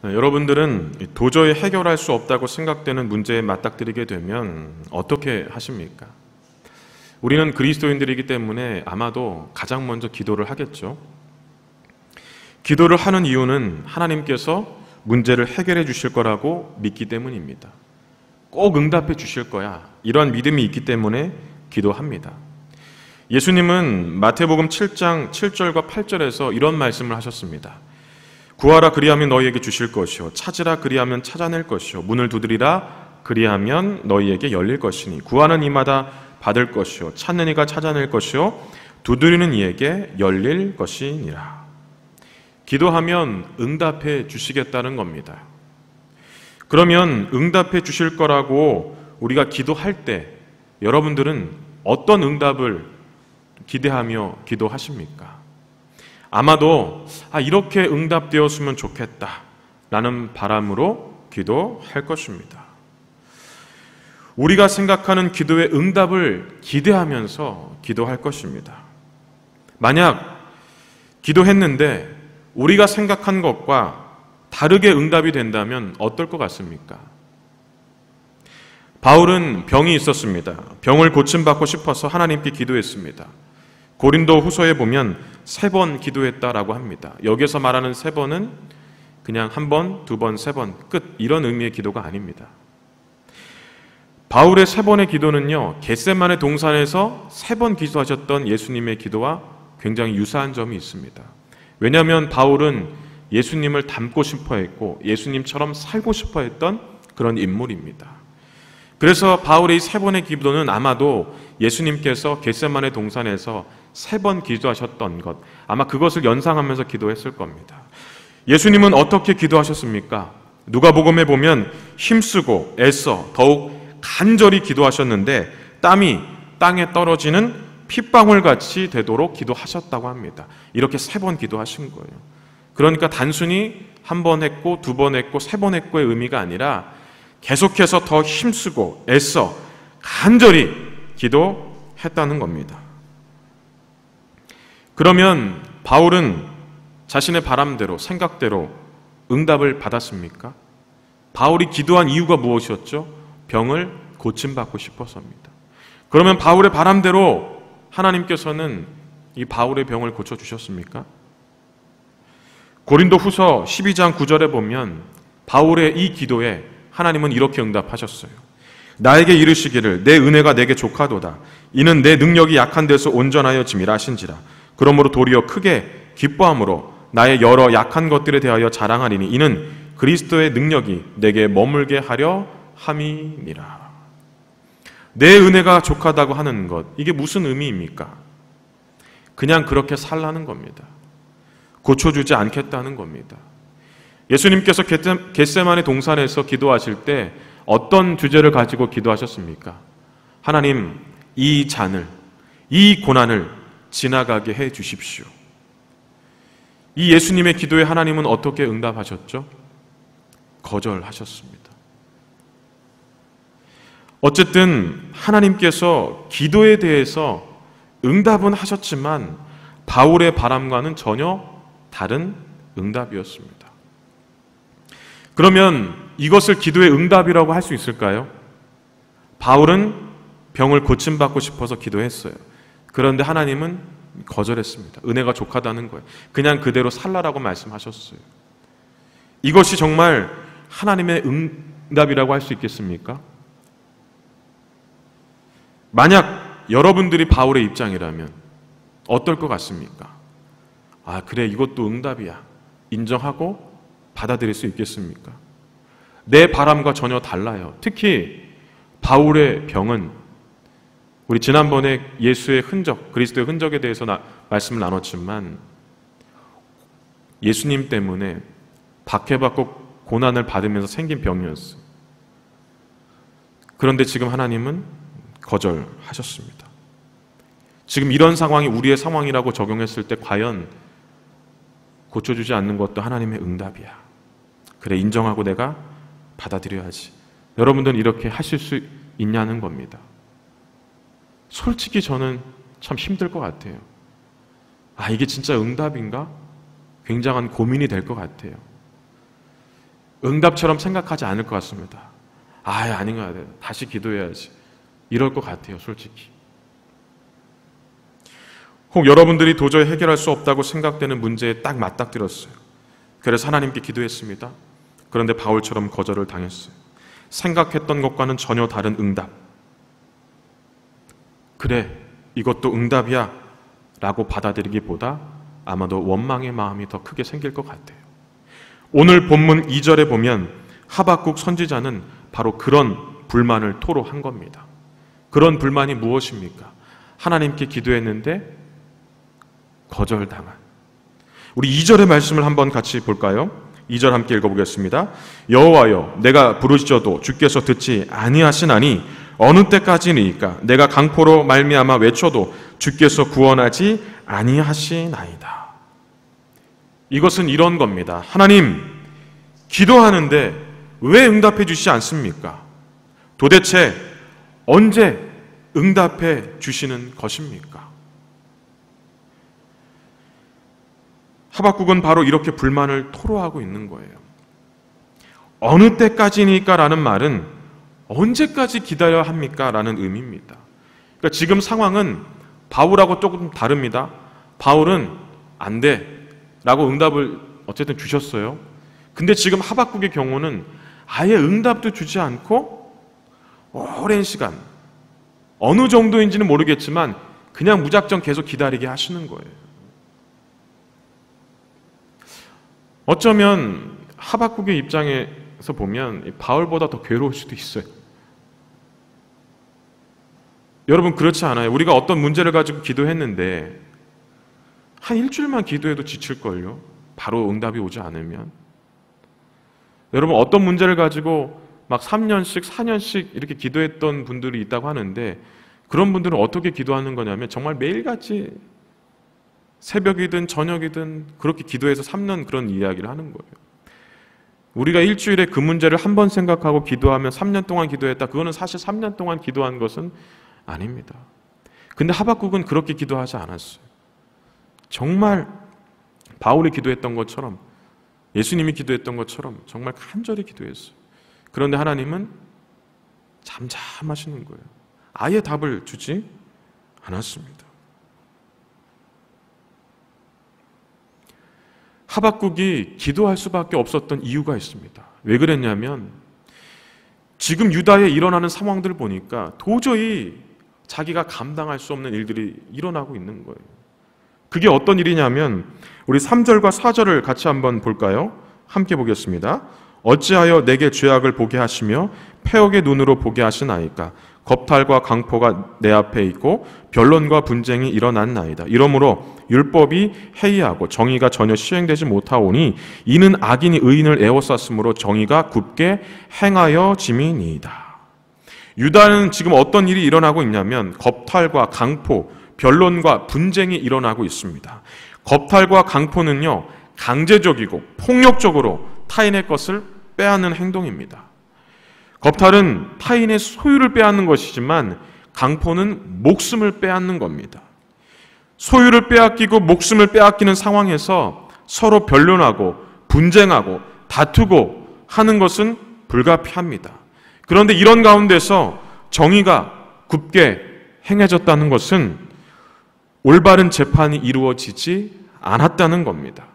여러분들은 도저히 해결할 수 없다고 생각되는 문제에 맞닥뜨리게 되면 어떻게 하십니까? 우리는 그리스도인들이기 때문에 아마도 가장 먼저 기도를 하겠죠. 기도를 하는 이유는 하나님께서 문제를 해결해 주실 거라고 믿기 때문입니다. 꼭 응답해 주실 거야. 이런 믿음이 있기 때문에 기도합니다. 예수님은 마태복음 7장 7절과 8절에서 이런 말씀을 하셨습니다. 구하라 그리하면 너희에게 주실 것이요 찾으라 그리하면 찾아낼 것이요 문을 두드리라 그리하면 너희에게 열릴 것이니 구하는 이마다 받을 것이요 찾는 이가 찾아낼 것이요 두드리는 이에게 열릴 것이니라. 기도하면 응답해 주시겠다는 겁니다. 그러면 응답해 주실 거라고 우리가 기도할 때 여러분들은 어떤 응답을 기대하며 기도하십니까? 아마도 이렇게 응답되었으면 좋겠다 라는 바람으로 기도할 것입니다. 우리가 생각하는 기도의 응답을 기대하면서 기도할 것입니다. 만약 기도했는데 우리가 생각한 것과 다르게 응답이 된다면 어떨 것 같습니까? 바울은 병이 있었습니다. 병을 고침받고 싶어서 하나님께 기도했습니다. 고린도 후서에 보면 3번 기도했다라고 합니다. 여기서 말하는 3번은 그냥 1번, 2번, 3번 끝 이런 의미의 기도가 아닙니다. 바울의 3번의 기도는요, 겟세마네 동산에서 3번 기도하셨던 예수님의 기도와 굉장히 유사한 점이 있습니다. 왜냐하면 바울은 예수님을 닮고 싶어 했고 예수님처럼 살고 싶어 했던 그런 인물입니다. 그래서 바울의 3번의 기도는 아마도 예수님께서 겟세마네 동산에서 3번 기도하셨던 것, 아마 그것을 연상하면서 기도했을 겁니다. 예수님은 어떻게 기도하셨습니까? 누가복음에 보면 힘쓰고 애써 더욱 간절히 기도하셨는데 땀이 땅에 떨어지는 핏방울같이 되도록 기도하셨다고 합니다. 이렇게 3번 기도하신 거예요. 그러니까 단순히 1번 했고 2번 했고 3번 했고의 의미가 아니라 계속해서 더 힘쓰고 애써 간절히 기도했다는 겁니다. 그러면 바울은 자신의 바람대로 생각대로 응답을 받았습니까? 바울이 기도한 이유가 무엇이었죠? 병을 고침받고 싶어서입니다. 그러면 바울의 바람대로 하나님께서는 이 바울의 병을 고쳐주셨습니까? 고린도 후서 12장 9절에 보면 바울의 이 기도에 하나님은 이렇게 응답하셨어요. 나에게 이르시기를 내 은혜가 내게 족하도다. 이는 내 능력이 약한 데서 온전하여 짐이라 하신지라. 그러므로 도리어 크게 기뻐함으로 나의 여러 약한 것들에 대하여 자랑하리니 이는 그리스도의 능력이 내게 머물게 하려 함이니라. 내 은혜가 족하다고 하는 것, 이게 무슨 의미입니까? 그냥 그렇게 살라는 겁니다. 고쳐주지 않겠다는 겁니다. 예수님께서 겟세마네 동산에서 기도하실 때 어떤 주제를 가지고 기도하셨습니까? 하나님, 이 잔을, 이 고난을 지나가게 해 주십시오. 이 예수님의 기도에 하나님은 어떻게 응답하셨죠? 거절하셨습니다. 어쨌든 하나님께서 기도에 대해서 응답은 하셨지만 바울의 바람과는 전혀 다른 응답이었습니다. 그러면 이것을 기도의 응답이라고 할 수 있을까요? 바울은 병을 고침받고 싶어서 기도했어요. 그런데 하나님은 거절했습니다. 은혜가 족하다는 거예요. 그냥 그대로 살라라고 말씀하셨어요. 이것이 정말 하나님의 응답이라고 할 수 있겠습니까? 만약 여러분들이 바울의 입장이라면 어떨 것 같습니까? 그래, 이것도 응답이야. 인정하고 받아들일 수 있겠습니까? 내 바람과 전혀 달라요. 특히 바울의 병은 우리 지난번에 예수의 흔적, 그리스도의 흔적에 대해서 말씀을 나눴지만 예수님 때문에 박해받고 고난을 받으면서 생긴 병이었어요. 그런데 지금 하나님은 거절하셨습니다. 지금 이런 상황이 우리의 상황이라고 적용했을 때 과연 고쳐주지 않는 것도 하나님의 응답이야. 그래, 인정하고 내가 받아들여야지. 여러분들은 이렇게 하실 수 있냐는 겁니다. 솔직히 저는 참 힘들 것 같아요. 이게 진짜 응답인가? 굉장한 고민이 될 것 같아요. 응답처럼 생각하지 않을 것 같습니다. 아닌 것 같아요. 다시 기도해야지. 이럴 것 같아요, 솔직히. 혹 여러분들이 도저히 해결할 수 없다고 생각되는 문제에 딱 맞닥뜨렸어요. 그래서 하나님께 기도했습니다. 그런데 바울처럼 거절을 당했어요. 생각했던 것과는 전혀 다른 응답. 그래, 이것도 응답이야 라고 받아들이기보다 아마도 원망의 마음이 더 크게 생길 것 같아요. 오늘 본문 2절에 보면 하박국 선지자는 바로 그런 불만을 토로한 겁니다. 그런 불만이 무엇입니까? 하나님께 기도했는데 거절당한. 우리 2절의 말씀을 한번 같이 볼까요? 2절 함께 읽어보겠습니다. 여호와여, 내가 부르짖어도 주께서 듣지 아니하시나니 어느 때까지니까 내가 강포로 말미암아 외쳐도 주께서 구원하지 아니하시나이다. 이것은 이런 겁니다. 하나님, 기도하는데 왜 응답해 주시지 않습니까? 도대체 언제 응답해 주시는 것입니까? 하박국은 바로 이렇게 불만을 토로하고 있는 거예요. 어느 때까지니까 라는 말은 언제까지 기다려야 합니까? 라는 의미입니다. 그러니까 지금 상황은 바울하고 조금 다릅니다. 바울은 안 돼 라고 응답을 어쨌든 주셨어요. 근데 지금 하박국의 경우는 아예 응답도 주지 않고 오랜 시간, 어느 정도인지는 모르겠지만 그냥 무작정 계속 기다리게 하시는 거예요. 어쩌면 하박국의 입장에서 보면 바울보다 더 괴로울 수도 있어요. 여러분, 그렇지 않아요? 우리가 어떤 문제를 가지고 기도했는데 한 일주일만 기도해도 지칠걸요? 바로 응답이 오지 않으면. 여러분, 어떤 문제를 가지고 막 3년씩 4년씩 이렇게 기도했던 분들이 있다고 하는데 그런 분들은 어떻게 기도하는 거냐면 정말 매일같이 새벽이든 저녁이든 그렇게 기도해서 3년 그런 이야기를 하는 거예요. 우리가 일주일에 그 문제를 한 번 생각하고 기도하면 3년 동안 기도했다. 그거는 사실 3년 동안 기도한 것은 아닙니다. 근데 하박국은 그렇게 기도하지 않았어요. 정말 바울이 기도했던 것처럼, 예수님이 기도했던 것처럼 정말 간절히 기도했어요. 그런데 하나님은 잠잠하시는 거예요. 아예 답을 주지 않았습니다. 하박국이 기도할 수밖에 없었던 이유가 있습니다. 왜 그랬냐면 지금 유다에 일어나는 상황들을 보니까 도저히 자기가 감당할 수 없는 일들이 일어나고 있는 거예요. 그게 어떤 일이냐면 우리 3절과 4절을 같이 한번 볼까요? 함께 보겠습니다. 어찌하여 내게 죄악을 보게 하시며 패역의 눈으로 보게 하시나이까? 겁탈과 강포가 내 앞에 있고 변론과 분쟁이 일어났나이다. 이러므로 율법이 해이하고 정의가 전혀 시행되지 못하오니 이는 악인이 의인을 에워쌌으므로 정의가 굽게 행하여 짐이니이다. 유다는 지금 어떤 일이 일어나고 있냐면 겁탈과 강포, 변론과 분쟁이 일어나고 있습니다. 겁탈과 강포는요, 강제적이고 폭력적으로 타인의 것을 빼앗는 행동입니다. 겁탈은 타인의 소유를 빼앗는 것이지만 강포는 목숨을 빼앗는 겁니다. 소유를 빼앗기고 목숨을 빼앗기는 상황에서 서로 변론하고 분쟁하고 다투고 하는 것은 불가피합니다. 그런데 이런 가운데서 정의가 굽게 행해졌다는 것은 올바른 재판이 이루어지지 않았다는 겁니다.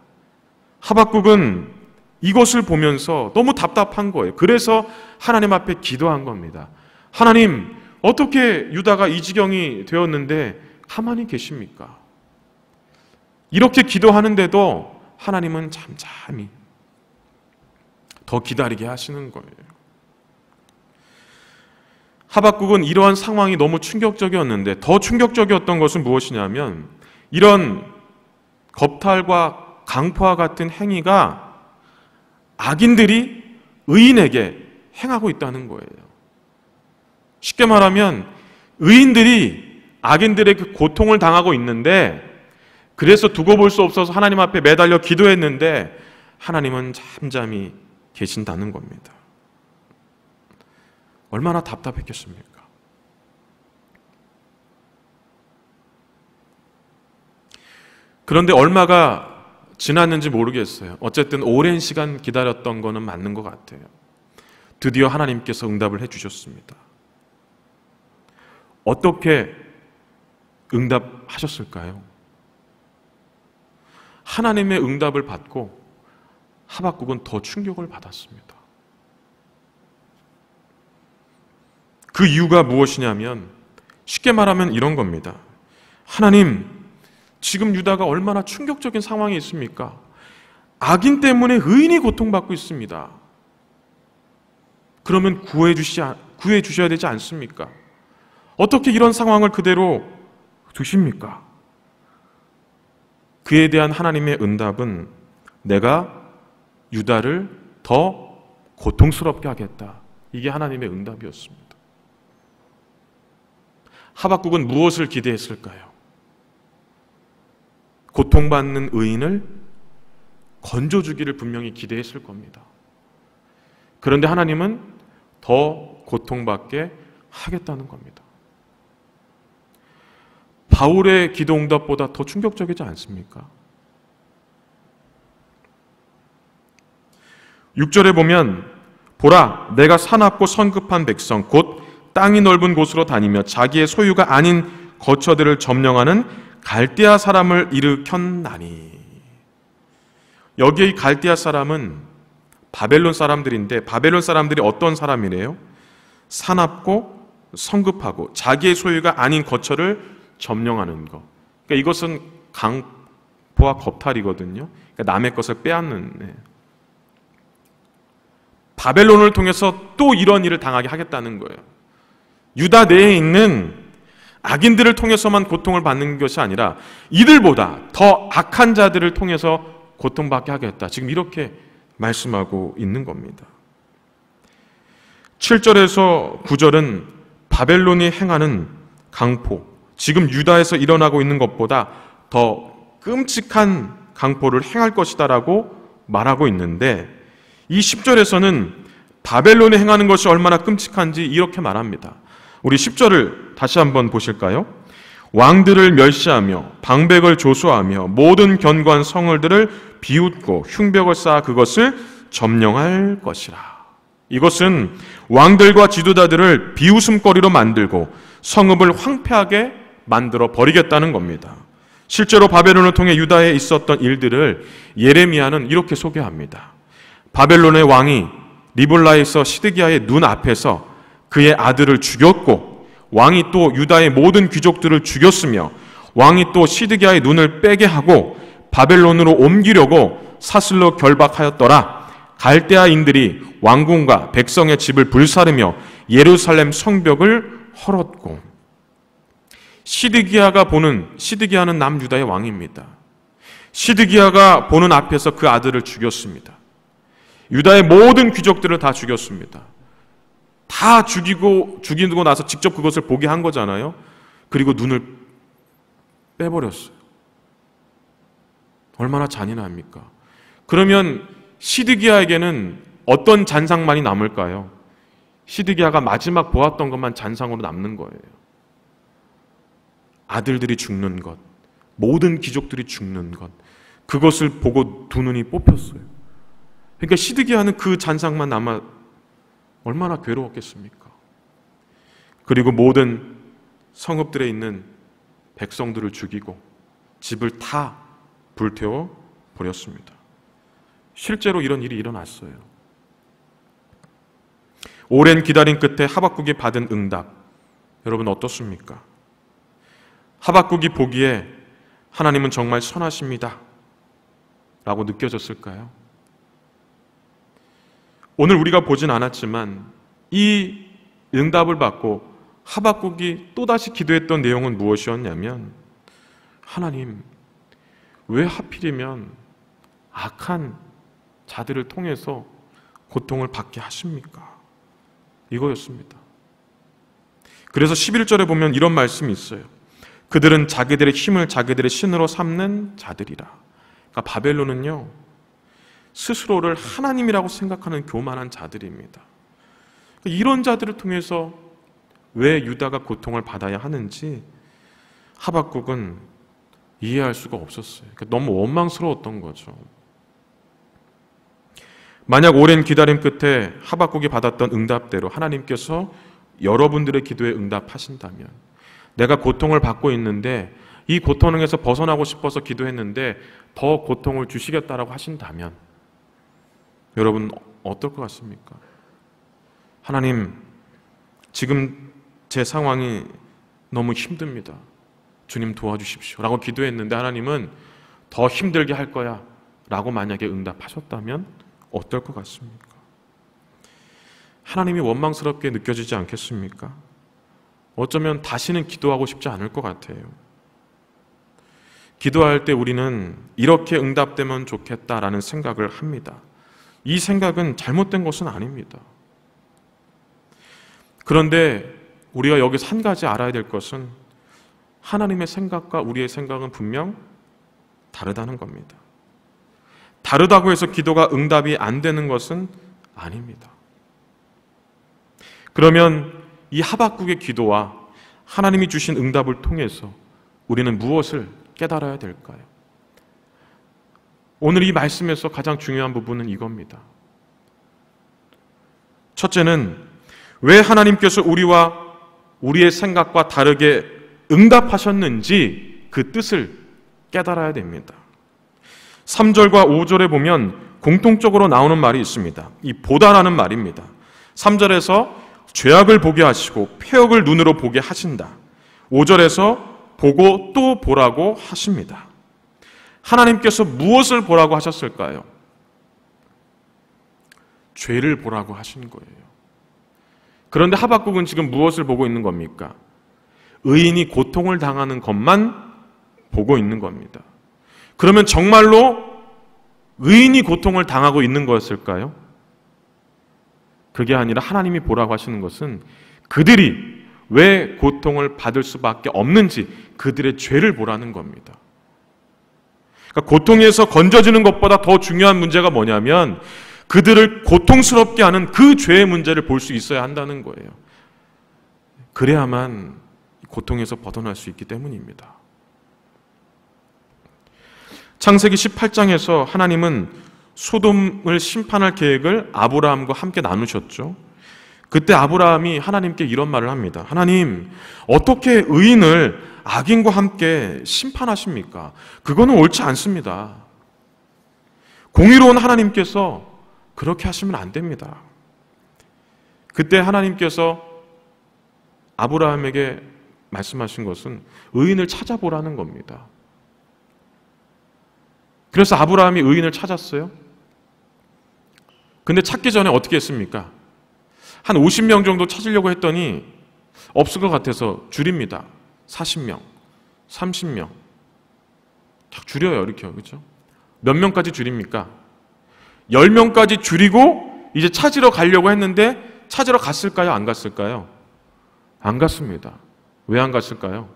하박국은 이것을 보면서 너무 답답한 거예요. 그래서 하나님 앞에 기도한 겁니다. 하나님, 어떻게 유다가 이 지경이 되었는데 가만히 계십니까? 이렇게 기도하는데도 하나님은 잠잠히 더 기다리게 하시는 거예요. 하박국은 이러한 상황이 너무 충격적이었는데 더 충격적이었던 것은 무엇이냐면 이런 겁탈과 강포와 같은 행위가 악인들이 의인에게 행하고 있다는 거예요. 쉽게 말하면 의인들이 악인들의 그 고통을 당하고 있는데 그래서 두고 볼 수 없어서 하나님 앞에 매달려 기도했는데 하나님은 잠잠히 계신다는 겁니다. 얼마나 답답했겠습니까? 그런데 얼마가 지났는지 모르겠어요. 어쨌든 오랜 시간 기다렸던 거는 맞는 것 같아요. 드디어 하나님께서 응답을 해주셨습니다. 어떻게 응답하셨을까요? 하나님의 응답을 받고 하박국은 더 충격을 받았습니다. 그 이유가 무엇이냐면 쉽게 말하면 이런 겁니다. 하나님, 지금 유다가 얼마나 충격적인 상황이 있습니까? 악인 때문에 의인이 고통받고 있습니다. 그러면 구해 주셔야 되지 않습니까? 어떻게 이런 상황을 그대로 두십니까? 그에 대한 하나님의 응답은 내가 유다를 더 고통스럽게 하겠다. 이게 하나님의 응답이었습니다. 하박국은 무엇을 기대했을까요? 고통받는 의인을 건져주기를 분명히 기대했을 겁니다. 그런데 하나님은 더 고통받게 하겠다는 겁니다. 바울의 기도 응답보다 더 충격적이지 않습니까? 6절에 보면 보라, 내가 사납고 성급한 백성 곧 땅이 넓은 곳으로 다니며 자기의 소유가 아닌 거처들을 점령하는 갈대아 사람을 일으켰나니. 여기에 이 갈대아 사람은 바벨론 사람들인데 바벨론 사람들이 어떤 사람이래요? 사납고 성급하고 자기의 소유가 아닌 거처를 점령하는 것. 그러니까 이것은 강포와 겁탈이거든요. 그러니까 남의 것을 빼앗는. 바벨론을 통해서 또 이런 일을 당하게 하겠다는 거예요. 유다 내에 있는 악인들을 통해서만 고통을 받는 것이 아니라 이들보다 더 악한 자들을 통해서 고통받게 하겠다. 지금 이렇게 말씀하고 있는 겁니다. 7절에서 9절은 바벨론이 행하는 강포, 지금 유다에서 일어나고 있는 것보다 더 끔찍한 강포를 행할 것이다라고 말하고 있는데 이 10절에서는 바벨론이 행하는 것이 얼마나 끔찍한지 이렇게 말합니다. 우리 10절을 다시 한번 보실까요? 왕들을 멸시하며 방백을 조소하며 모든 견고한 성을들을 비웃고 흉벽을 쌓아 그것을 점령할 것이라. 이것은 왕들과 지도자들을 비웃음거리로 만들고 성읍을 황폐하게 만들어 버리겠다는 겁니다. 실제로 바벨론을 통해 유다에 있었던 일들을 예레미야는 이렇게 소개합니다. 바벨론의 왕이 리블라에서 시드기야의 눈 앞에서 그의 아들을 죽였고 왕이 또 유다의 모든 귀족들을 죽였으며 왕이 또 시드기야의 눈을 빼게 하고 바벨론으로 옮기려고 사슬로 결박하였더라. 갈대아인들이 왕궁과 백성의 집을 불사르며 예루살렘 성벽을 헐었고. 시드기야는 남유다의 왕입니다. 시드기야가 보는 앞에서 그 아들을 죽였습니다. 유다의 모든 귀족들을 다 죽였습니다. 다 죽이고 나서 직접 그것을 보게 한 거잖아요. 그리고 눈을 빼버렸어요. 얼마나 잔인합니까? 그러면 시드기야에게는 어떤 잔상만이 남을까요? 시드기야가 마지막 보았던 것만 잔상으로 남는 거예요. 아들들이 죽는 것, 모든 귀족들이 죽는 것, 그것을 보고 두 눈이 뽑혔어요. 그러니까 시드기야는 그 잔상만 남아 얼마나 괴로웠겠습니까? 그리고 모든 성읍들에 있는 백성들을 죽이고 집을 다 불태워 버렸습니다. 실제로 이런 일이 일어났어요. 오랜 기다림 끝에 하박국이 받은 응답, 여러분 어떻습니까? 하박국이 보기에 하나님은 정말 선하십니다 라고 느껴졌을까요? 오늘 우리가 보진 않았지만 이 응답을 받고 하박국이 또다시 기도했던 내용은 무엇이었냐면 하나님, 왜 하필이면 악한 자들을 통해서 고통을 받게 하십니까? 이거였습니다. 그래서 11절에 보면 이런 말씀이 있어요. 그들은 자기들의 힘을 자기들의 신으로 삼는 자들이라. 그러니까 바벨론은요, 스스로를 하나님이라고 생각하는 교만한 자들입니다. 이런 자들을 통해서 왜 유다가 고통을 받아야 하는지 하박국은 이해할 수가 없었어요. 그러니까 너무 원망스러웠던 거죠. 만약 오랜 기다림 끝에 하박국이 받았던 응답대로 하나님께서 여러분들의 기도에 응답하신다면, 내가 고통을 받고 있는데 이 고통에서 벗어나고 싶어서 기도했는데 더 고통을 주시겠다라고 하신다면 여러분 어떨 것 같습니까? 하나님, 지금 제 상황이 너무 힘듭니다. 주님 도와주십시오 라고 기도했는데 하나님은 더 힘들게 할 거야 라고 만약에 응답하셨다면 어떨 것 같습니까? 하나님이 원망스럽게 느껴지지 않겠습니까? 어쩌면 다시는 기도하고 싶지 않을 것 같아요. 기도할 때 우리는 이렇게 응답되면 좋겠다라는 생각을 합니다. 이 생각은 잘못된 것은 아닙니다. 그런데 우리가 여기서 한 가지 알아야 될 것은 하나님의 생각과 우리의 생각은 분명 다르다는 겁니다. 다르다고 해서 기도가 응답이 안 되는 것은 아닙니다. 그러면 이 하박국의 기도와 하나님이 주신 응답을 통해서 우리는 무엇을 깨달아야 될까요? 오늘 이 말씀에서 가장 중요한 부분은 이겁니다. 첫째는 왜 하나님께서 우리와 우리의 생각과 다르게 응답하셨는지 그 뜻을 깨달아야 됩니다. 3절과 5절에 보면 공통적으로 나오는 말이 있습니다. 이 보다라는 말입니다. 3절에서 죄악을 보게 하시고 폐역을 눈으로 보게 하신다. 5절에서 보고 또 보라고 하십니다. 하나님께서 무엇을 보라고 하셨을까요? 죄를 보라고 하신 거예요. 그런데 하박국은 지금 무엇을 보고 있는 겁니까? 의인이 고통을 당하는 것만 보고 있는 겁니다. 그러면 정말로 의인이 고통을 당하고 있는 거였을까요? 그게 아니라 하나님이 보라고 하시는 것은 그들이 왜 고통을 받을 수밖에 없는지 그들의 죄를 보라는 겁니다. 그러니까 고통에서 건져지는 것보다 더 중요한 문제가 뭐냐면 그들을 고통스럽게 하는 그 죄의 문제를 볼 수 있어야 한다는 거예요. 그래야만 고통에서 벗어날 수 있기 때문입니다. 창세기 18장에서 하나님은 소돔을 심판할 계획을 아브라함과 함께 나누셨죠. 그때 아브라함이 하나님께 이런 말을 합니다. 하나님, 어떻게 의인을 악인과 함께 심판하십니까? 그거는 옳지 않습니다. 공의로운 하나님께서 그렇게 하시면 안 됩니다. 그때 하나님께서 아브라함에게 말씀하신 것은 의인을 찾아보라는 겁니다. 그래서 아브라함이 의인을 찾았어요. 근데 찾기 전에 어떻게 했습니까? 한 50명 정도 찾으려고 했더니 없을 것 같아서 줄입니다. 40명, 30명. 딱 줄여요, 이렇게. 그렇죠? 몇 명까지 줄입니까? 10명까지 줄이고 이제 찾으러 가려고 했는데 찾으러 갔을까요? 안 갔을까요? 안 갔습니다. 왜 안 갔을까요?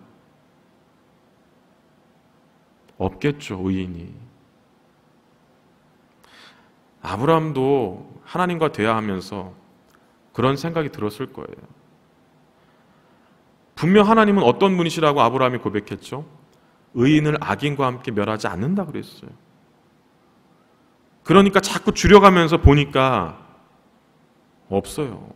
없겠죠, 의인이. 아브라함도 하나님과 대화하면서 그런 생각이 들었을 거예요. 분명 하나님은 어떤 분이시라고 아브라함이 고백했죠? 의인을 악인과 함께 멸하지 않는다 그랬어요. 그러니까 자꾸 줄여가면서 보니까 없어요.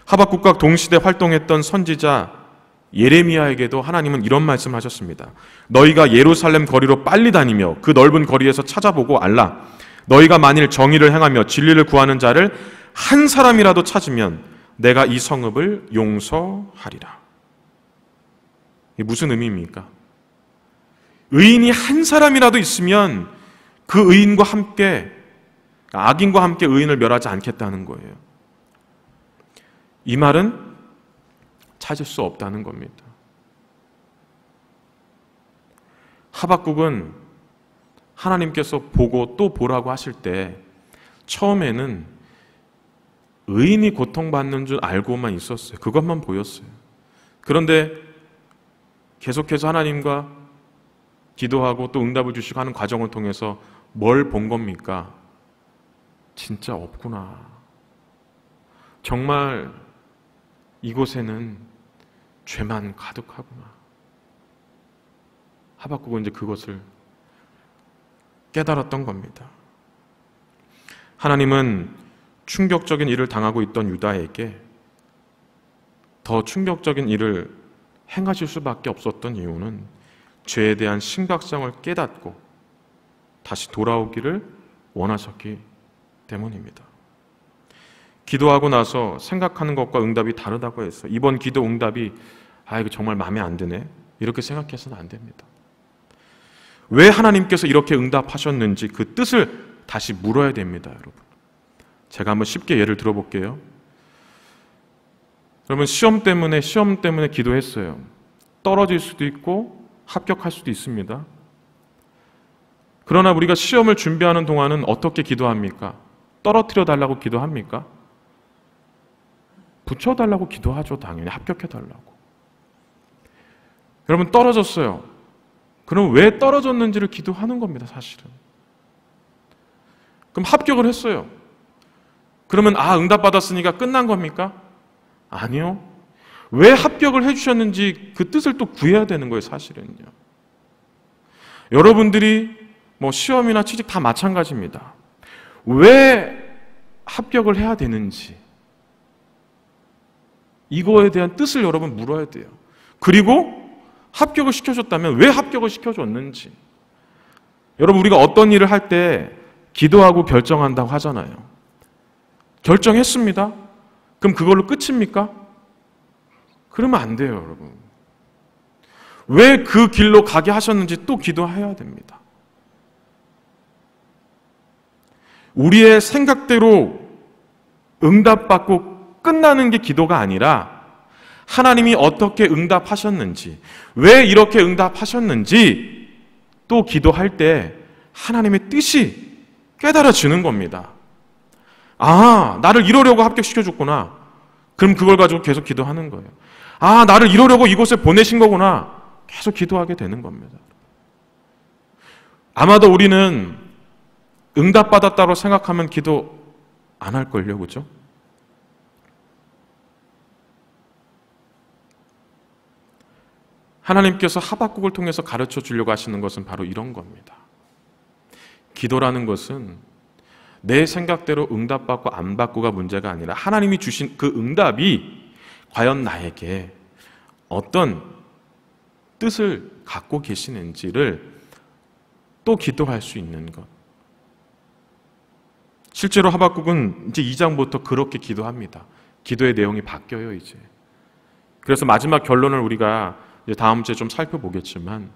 하박국과 동시대 활동했던 선지자 예레미야에게도 하나님은 이런 말씀하셨습니다. 너희가 예루살렘 거리로 빨리 다니며 그 넓은 거리에서 찾아보고 알라. 너희가 만일 정의를 행하며 진리를 구하는 자를 한 사람이라도 찾으면 내가 이 성읍을 용서하리라. 이게 무슨 의미입니까? 의인이 한 사람이라도 있으면 그 의인과 함께, 악인과 함께 의인을 멸하지 않겠다는 거예요. 이 말은 찾을 수 없다는 겁니다. 하박국은 하나님께서 보고 또 보라고 하실 때 처음에는 의인이 고통받는 줄 알고만 있었어요. 그것만 보였어요. 그런데 계속해서 하나님과 기도하고 또 응답을 주시고 하는 과정을 통해서 뭘 본 겁니까? 진짜 없구나. 정말 이곳에는 죄만 가득하구나. 하박국은 이제 그것을 깨달았던 겁니다. 하나님은 충격적인 일을 당하고 있던 유다에게 더 충격적인 일을 행하실 수밖에 없었던 이유는 죄에 대한 심각성을 깨닫고 다시 돌아오기를 원하셨기 때문입니다. 기도하고 나서 생각하는 것과 응답이 다르다고 해서 이번 기도 응답이 이거 정말 마음에 안 드네 이렇게 생각해서는 안 됩니다. 왜 하나님께서 이렇게 응답하셨는지 그 뜻을 다시 물어야 됩니다, 여러분. 제가 한번 쉽게 예를 들어볼게요. 여러분, 시험 때문에 기도했어요. 떨어질 수도 있고 합격할 수도 있습니다. 그러나 우리가 시험을 준비하는 동안은 어떻게 기도합니까? 떨어뜨려 달라고 기도합니까? 붙여달라고 기도하죠. 당연히 합격해달라고. 여러분, 떨어졌어요. 그럼 왜 떨어졌는지를 기도하는 겁니다, 사실은. 그럼 합격을 했어요. 그러면 응답받았으니까 끝난 겁니까? 아니요. 왜 합격을 해주셨는지 그 뜻을 또 구해야 되는 거예요, 사실은요. 여러분들이 시험이나 취직 다 마찬가지입니다. 왜 합격을 해야 되는지 이거에 대한 뜻을 여러분 물어야 돼요. 그리고 합격을 시켜줬다면 왜 합격을 시켜줬는지. 여러분, 우리가 어떤 일을 할 때 기도하고 결정한다고 하잖아요. 결정했습니다. 그럼 그걸로 끝입니까? 그러면 안 돼요, 여러분. 왜 그 길로 가게 하셨는지 또 기도해야 됩니다. 우리의 생각대로 응답받고 끝나는 게 기도가 아니라 하나님이 어떻게 응답하셨는지, 왜 이렇게 응답하셨는지 또 기도할 때 하나님의 뜻이 깨달아지는 겁니다. 나를 이러려고 합격시켜줬구나. 그럼 그걸 가지고 계속 기도하는 거예요. 나를 이러려고 이곳에 보내신 거구나. 계속 기도하게 되는 겁니다. 아마도 우리는 응답받았다고 생각하면 기도 안 할걸요, 그죠? 하나님께서 하박국을 통해서 가르쳐 주려고 하시는 것은 바로 이런 겁니다. 기도라는 것은 내 생각대로 응답받고 안 받고가 문제가 아니라 하나님이 주신 그 응답이 과연 나에게 어떤 뜻을 갖고 계시는지를 또 기도할 수 있는 것. 실제로 하박국은 이제 2장부터 그렇게 기도합니다. 기도의 내용이 바뀌어요, 이제. 그래서 마지막 결론을 우리가 이제 다음 주에 좀 살펴보겠지만,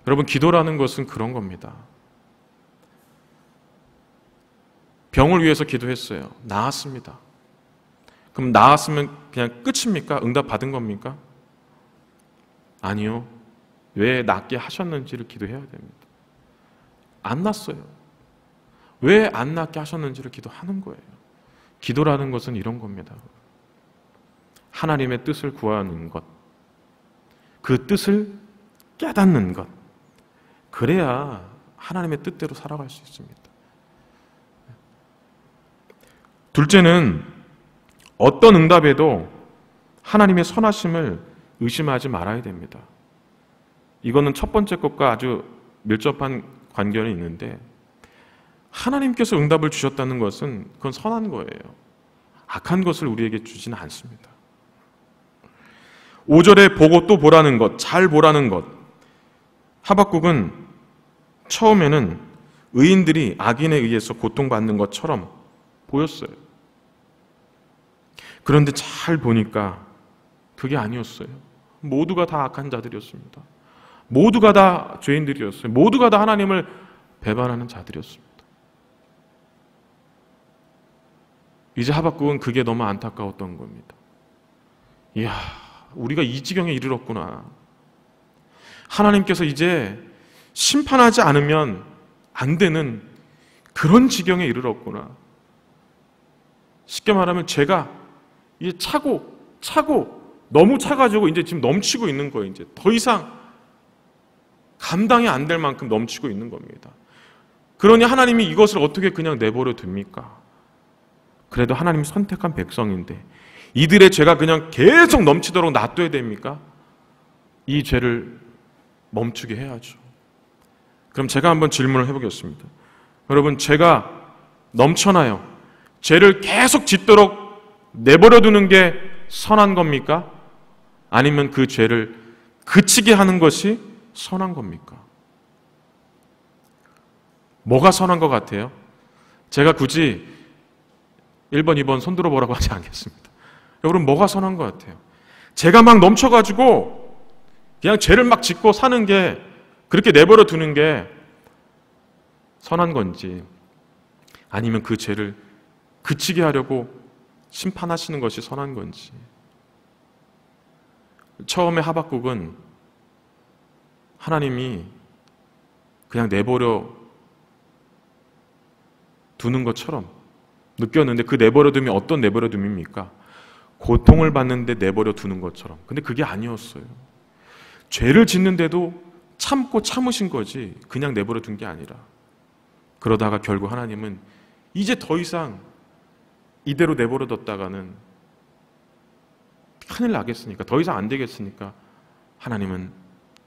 여러분, 기도라는 것은 그런 겁니다. 병을 위해서 기도했어요. 나았습니다. 그럼 나았으면 그냥 끝입니까? 응답 받은 겁니까? 아니요. 왜 낫게 하셨는지를 기도해야 됩니다. 안 낫어요. 왜 안 낫게 하셨는지를 기도하는 거예요. 기도라는 것은 이런 겁니다. 하나님의 뜻을 구하는 것, 그 뜻을 깨닫는 것, 그래야 하나님의 뜻대로 살아갈 수 있습니다. 둘째는 어떤 응답에도 하나님의 선하심을 의심하지 말아야 됩니다. 이거는 첫 번째 것과 아주 밀접한 관계는 있는데, 하나님께서 응답을 주셨다는 것은 그건 선한 거예요. 악한 것을 우리에게 주지는 않습니다. 5절에 보고 또 보라는 것, 잘 보라는 것. 하박국은 처음에는 의인들이 악인에 의해서 고통받는 것처럼 보였어요. 그런데 잘 보니까 그게 아니었어요. 모두가 다 악한 자들이었습니다. 모두가 다 죄인들이었어요. 모두가 다 하나님을 배반하는 자들이었습니다. 이제 하박국은 그게 너무 안타까웠던 겁니다. 이야, 우리가 이 지경에 이르렀구나. 하나님께서 이제 심판하지 않으면 안 되는 그런 지경에 이르렀구나. 쉽게 말하면 죄가 이제 차고 너무 차가지고 이제 지금 넘치고 있는 거예요. 이제 더 이상 감당이 안 될 만큼 넘치고 있는 겁니다. 그러니 하나님이 이것을 어떻게 그냥 내버려 둡니까? 그래도 하나님이 선택한 백성인데 이들의 죄가 그냥 계속 넘치도록 놔둬야 됩니까? 이 죄를 멈추게 해야죠. 그럼 제가 한번 질문을 해보겠습니다. 여러분, 죄가 넘쳐나요. 죄를 계속 짓도록 내버려 두는 게 선한 겁니까? 아니면 그 죄를 그치게 하는 것이 선한 겁니까? 뭐가 선한 것 같아요? 제가 굳이 1번, 2번 손들어 보라고 하지 않겠습니다. 여러분, 뭐가 선한 것 같아요? 죄가 막 넘쳐가지고 그냥 죄를 막 짓고 사는 게, 그렇게 내버려 두는 게 선한 건지, 아니면 그 죄를 그치게 하려고 심판하시는 것이 선한 건지. 처음에 하박국은 하나님이 그냥 내버려 두는 것처럼 느꼈는데, 그 내버려둠이 어떤 내버려둠입니까? 고통을 받는데 내버려 두는 것처럼. 근데 그게 아니었어요. 죄를 짓는데도 참고 참으신 거지, 그냥 내버려 둔 게 아니라. 그러다가 결국 하나님은 이제 더 이상 이대로 내버려 뒀다가는 큰일 나겠으니까, 더 이상 안 되겠으니까 하나님은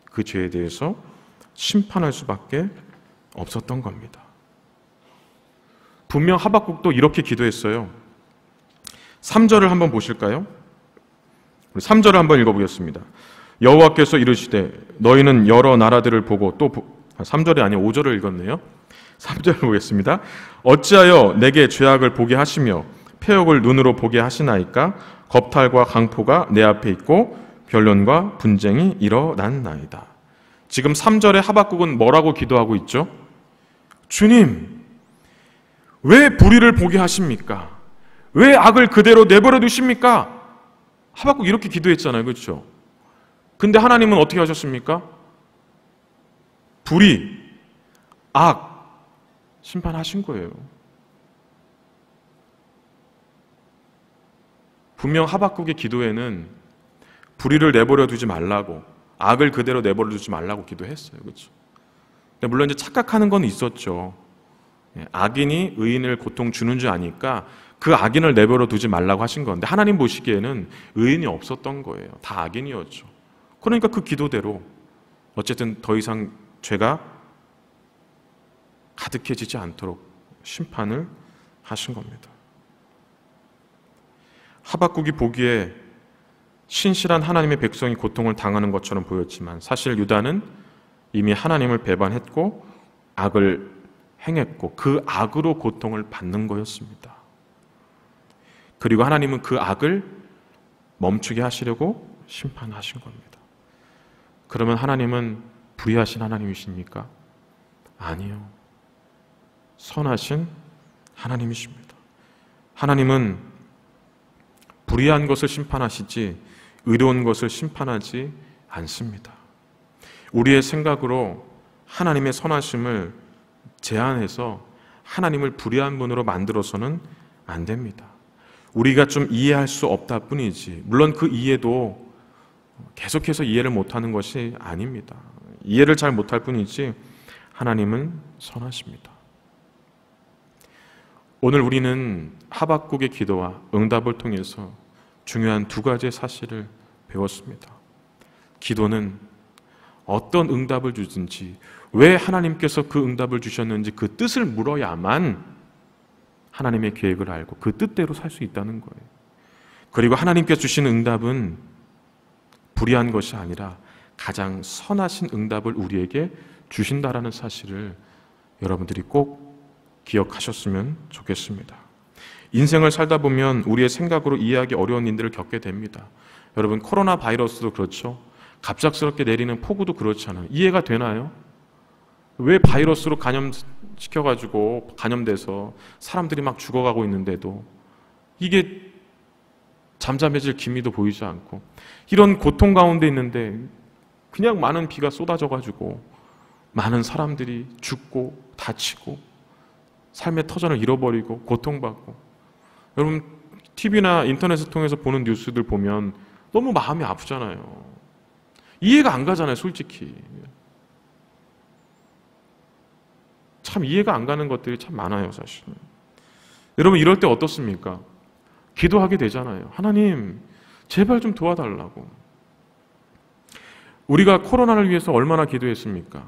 그 죄에 대해서 심판할 수밖에 없었던 겁니다. 분명 하박국도 이렇게 기도했어요. 3절을 한번 보실까요? 3절을 한번 읽어보겠습니다. 여호와께서 이르시되 너희는 여러 나라들을 보고, 또 3절이 아니라 5절을 읽었네요. 3절을 보겠습니다. 어찌하여 내게 죄악을 보게 하시며 패역을 눈으로 보게 하시나이까? 겁탈과 강포가 내 앞에 있고 변론과 분쟁이 일어났나이다. 지금 3절에 하박국은 뭐라고 기도하고 있죠? 주님, 왜 불의를 보게 하십니까? 왜 악을 그대로 내버려 두십니까? 하박국 이렇게 기도했잖아요. 그렇죠? 근데 하나님은 어떻게 하셨습니까? 불의, 악 심판하신 거예요. 분명 하박국의 기도에는 불의를 내버려 두지 말라고, 악을 그대로 내버려 두지 말라고 기도했어요. 그렇죠? 근데 물론 이제 착각하는 건 있었죠. 악인이 의인을 고통 주는 줄 아니까 그 악인을 내버려 두지 말라고 하신 건데, 하나님 보시기에는 의인이 없었던 거예요. 다 악인이었죠. 그러니까 그 기도대로 어쨌든 더 이상 죄가 가득해지지 않도록 심판을 하신 겁니다. 하박국이 보기에 신실한 하나님의 백성이 고통을 당하는 것처럼 보였지만, 사실 유다는 이미 하나님을 배반했고 악을 행했고 그 악으로 고통을 받는 거였습니다. 그리고 하나님은 그 악을 멈추게 하시려고 심판하신 겁니다. 그러면 하나님은 불의하신 하나님이십니까? 아니요. 선하신 하나님이십니다. 하나님은 불의한 것을 심판하시지 의로운 것을 심판하지 않습니다. 우리의 생각으로 하나님의 선하심을 제한해서 하나님을 불의한 분으로 만들어서는 안 됩니다. 우리가 좀 이해할 수 없다 뿐이지, 물론 그 이해도 계속해서 이해를 못하는 것이 아닙니다. 이해를 잘 못할 뿐이지 하나님은 선하십니다. 오늘 우리는 하박국의 기도와 응답을 통해서 중요한 두 가지의 사실을 배웠습니다. 기도는 어떤 응답을 주든지, 왜 하나님께서 그 응답을 주셨는지 그 뜻을 물어야만 하나님의 계획을 알고 그 뜻대로 살 수 있다는 거예요. 그리고 하나님께서 주시는 응답은 불의한 것이 아니라 가장 선하신 응답을 우리에게 주신다라는 사실을 여러분들이 꼭 기억하셨으면 좋겠습니다. 인생을 살다 보면 우리의 생각으로 이해하기 어려운 일들을 겪게 됩니다. 여러분, 코로나 바이러스도 그렇죠. 갑작스럽게 내리는 폭우도 그렇잖아요. 이해가 되나요? 왜 바이러스로 감염시켜가지고 감염돼서 사람들이 막 죽어가고 있는데도 이게 잠잠해질 기미도 보이지 않고, 이런 고통 가운데 있는데 그냥 많은 비가 쏟아져가지고 많은 사람들이 죽고 다치고 삶의 터전을 잃어버리고 고통받고, 여러분 TV나 인터넷을 통해서 보는 뉴스들 보면 너무 마음이 아프잖아요. 이해가 안 가잖아요. 솔직히 참 이해가 안 가는 것들이 참 많아요. 사실 여러분, 이럴 때 어떻습니까? 기도하게 되잖아요. 하나님, 제발 좀 도와달라고. 우리가 코로나를 위해서 얼마나 기도했습니까?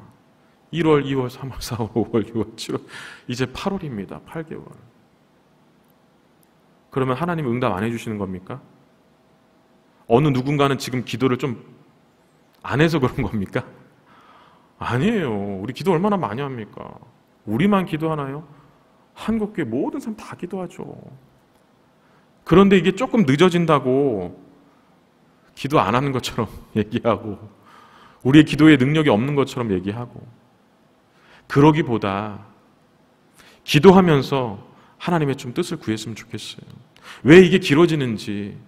1월, 2월, 3월, 4월, 5월, 6월, 7월, 이제 8월입니다. 8개월. 그러면 하나님 응답 안 해주시는 겁니까? 어느 누군가는 지금 기도를 좀 안 해서 그런 겁니까? 아니에요. 우리 기도 얼마나 많이 합니까? 우리만 기도하나요? 한국교회 모든 사람 다 기도하죠. 그런데 이게 조금 늦어진다고 기도 안 하는 것처럼 얘기하고, 우리의 기도에 능력이 없는 것처럼 얘기하고, 그러기보다 기도하면서 하나님의 좀 뜻을 구했으면 좋겠어요. 왜 이게 길어지는지,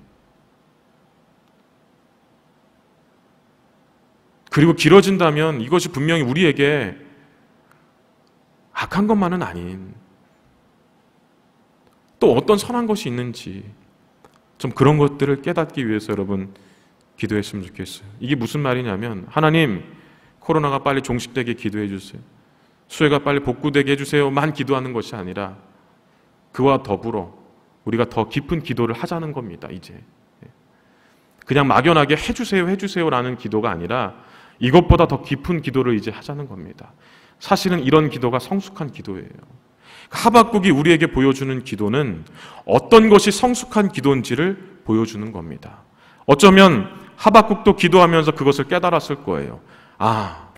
그리고 길어진다면 이것이 분명히 우리에게 악한 것만은 아닌 또 어떤 선한 것이 있는지, 좀 그런 것들을 깨닫기 위해서 여러분 기도했으면 좋겠어요. 이게 무슨 말이냐면, 하나님, 코로나가 빨리 종식되게 기도해 주세요, 수혜가 빨리 복구되게 해주세요만 기도하는 것이 아니라 그와 더불어 우리가 더 깊은 기도를 하자는 겁니다. 이제 그냥 막연하게 해주세요 해주세요라는 기도가 아니라 이것보다 더 깊은 기도를 이제 하자는 겁니다. 사실은 이런 기도가 성숙한 기도예요. 하박국이 우리에게 보여주는 기도는 어떤 것이 성숙한 기도인지를 보여주는 겁니다. 어쩌면 하박국도 기도하면서 그것을 깨달았을 거예요. 아,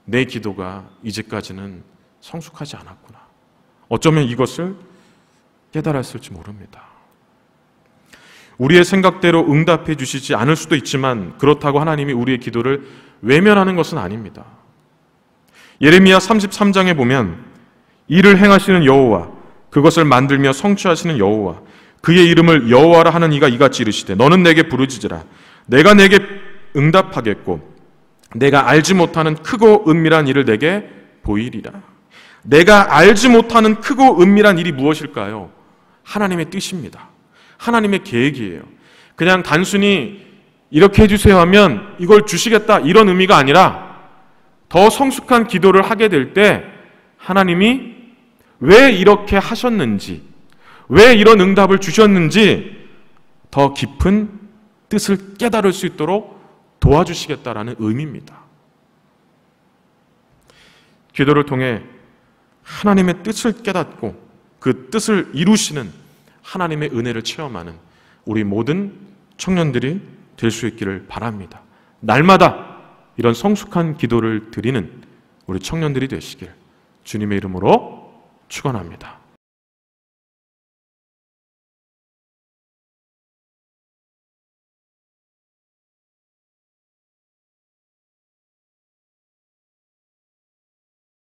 내 기도가 이제까지는 성숙하지 않았구나. 어쩌면 이것을 깨달았을지 모릅니다. 우리의 생각대로 응답해 주시지 않을 수도 있지만, 그렇다고 하나님이 우리의 기도를 외면하는 것은 아닙니다. 예레미야 33장에 보면, 이를 행하시는 여호와, 그것을 만들며 성취하시는 여호와, 그의 이름을 여호와라 하는 이가 이같이 이르시되, 너는 내게 부르짖으라. 내가 내게 응답하겠고 내가 알지 못하는 크고 은밀한 일을 내게 보이리라. 내가 알지 못하는 크고 은밀한 일이 무엇일까요? 하나님의 뜻입니다. 하나님의 계획이에요. 그냥 단순히 이렇게 해주세요 하면 이걸 주시겠다, 이런 의미가 아니라, 더 성숙한 기도를 하게 될 때 하나님이 왜 이렇게 하셨는지, 왜 이런 응답을 주셨는지 더 깊은 뜻을 깨달을 수 있도록 도와주시겠다라는 의미입니다. 기도를 통해 하나님의 뜻을 깨닫고 그 뜻을 이루시는 하나님의 은혜를 체험하는 우리 모든 청년들이 될 수 있기를 바랍니다. 날마다 이런 성숙한 기도를 드리는 우리 청년들이 되시길 주님의 이름으로 축원합니다.